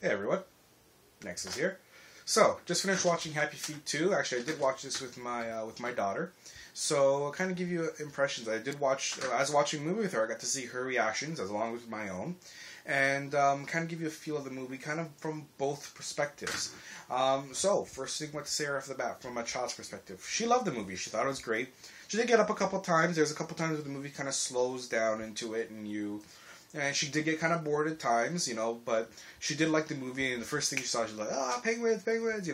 Hey everyone, Nexus here. So, just finished watching Happy Feet 2. Actually, I did watch this with my daughter. So, I'll kind of give you impressions. I did watch, as I was watching the movie with her, I got to see her reactions as along with my own. And kind of give you a feel of the movie kind of from both perspectives. So, first thing what to say right off the bat, from a child's perspective. She loved the movie. She thought it was great. She did get up a couple times. There's a couple times where the movie kind of slows down into it and she did get kind of bored at times, but she did like the movie, and the first thing she saw, she was like, penguins, penguins,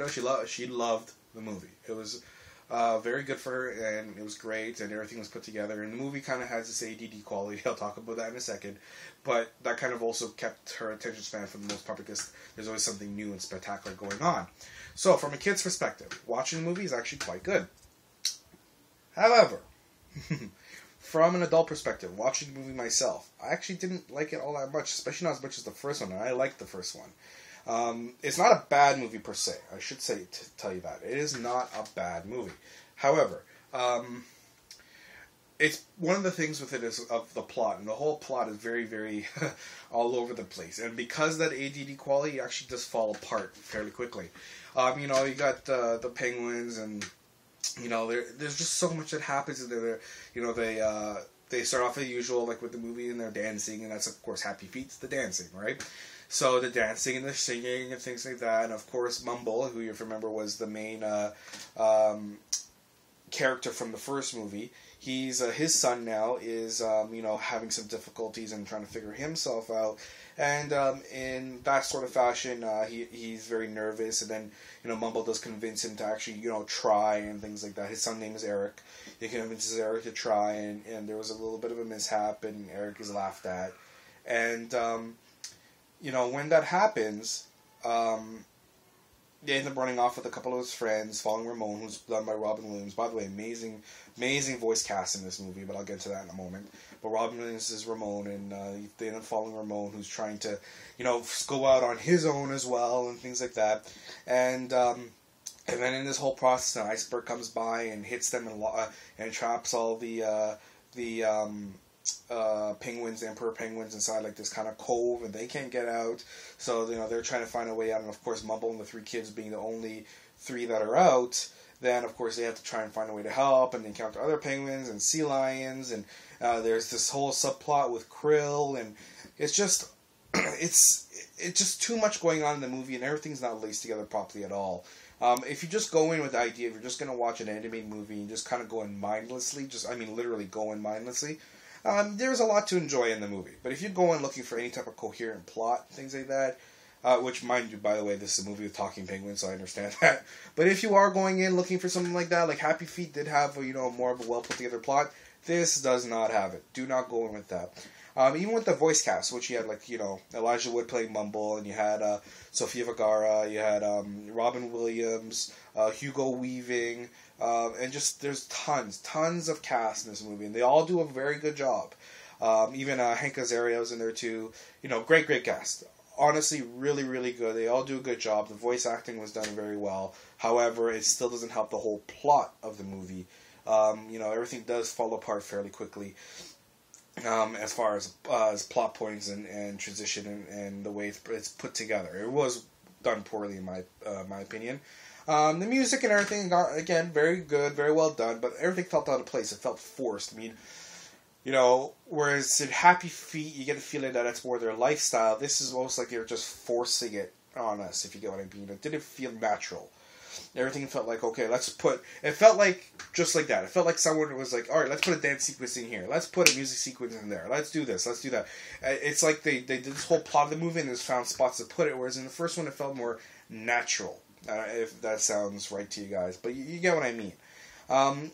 she loved the movie. It was very good for her, and it was great, and everything was put together, and the movie kind of has this ADD quality. I'll talk about that in a second, but that kind of also kept her attention span for the most part, because there's always something new and spectacular going on. So, from a kid's perspective, watching the movie is actually quite good. However, from an adult perspective, watching the movie myself, I actually didn't like it all that much, especially not as much as the first one, and I liked the first one. It's not a bad movie per se. I should tell you that. It is not a bad movie. However, it's one of the things with it is of the plot, and the whole plot is very, very all over the place. And because of that ADD quality, it actually does fall apart fairly quickly. You got the penguins and... there's just so much that happens in there. They start off as usual, like with the movie, and they're dancing, and that's, of course, Happy Feet's the dancing, right? So the dancing and the singing and things like that, and of course, Mumble, who you remember was the main character from the first movie. He's his son now is having some difficulties and trying to figure himself out, and in that sort of fashion, he's very nervous, and then Mumble does convince him to actually try and things like that. His son's name is Eric. He convinces Eric to try, and there was a little bit of a mishap, and Eric is laughed at, and when that happens, they end up running off with a couple of his friends, following Ramon, who's done by Robin Williams. By the way, amazing voice cast in this movie, but I'll get to that in a moment. But Robin Williams is Ramon, and they end up following Ramon, who's trying to, go out on his own as well, and things like that. And then in this whole process, an iceberg comes by and hits them and traps all the penguins, the emperor penguins, inside like this kind of cove, and they can't get out. So they're trying to find a way out, and of course Mumble and the three kids being the only three that are out, then of course they have to try and find a way to help, and encounter other penguins and sea lions, and there's this whole subplot with Krill, and it's just just too much going on in the movie, and everything's not laced together properly at all. If you just go in with the idea, if you're just going to watch an animated movie and just kind of go in mindlessly, literally go in mindlessly, there's a lot to enjoy in the movie. But if you go in looking for any type of coherent plot, things like that, which, mind you, by the way, this is a movie with talking penguins, so I understand that. But if you are going in looking for something like that, like Happy Feet did have, more of a well-put-together plot, this does not have it. Do not go in with that. Even with the voice cast, which you had, Elijah Wood playing Mumble, and you had Sofia Vergara, you had Robin Williams, Hugo Weaving, and just there's tons of cast in this movie, and they all do a very good job. Even Hank Azaria's in there too. Great cast. Honestly, really, really good. They all do a good job. The voice acting was done very well. However, it still doesn't help the whole plot of the movie. Everything does fall apart fairly quickly. As far as plot points and transition and the way it's put together, it was done poorly in my opinion. The music and everything, again, very good, very well done, but everything felt out of place. It felt forced. Whereas in Happy Feet, you get the feeling that it's more their lifestyle. This is almost like they're just forcing it on us, if you get what I mean. It didn't feel natural. Everything felt like, okay, it felt like, just like that. It felt like someone was like, alright, let's put a dance sequence in here. Let's put a music sequence in there. Let's do this. Let's do that. It's like they did this whole plot of the movie and just found spots to put it, whereas in the first one it felt more natural. If that sounds right to you guys. But you get what I mean.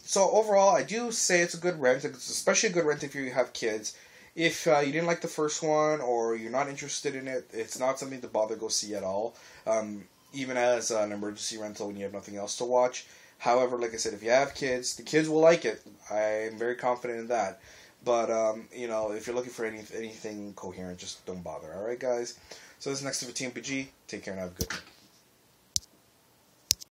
So overall, I do say it's a good rent. It's especially a good rent if you have kids. If you didn't like the first one, or you're not interested in it, it's not something to bother go see at all. Even as an emergency rental when you have nothing else to watch. However, like I said, if you have kids, the kids will like it. I am very confident in that. But, if you're looking for anything coherent, just don't bother. Alright, guys? So this is Next to TMPG. Take care and have a good one.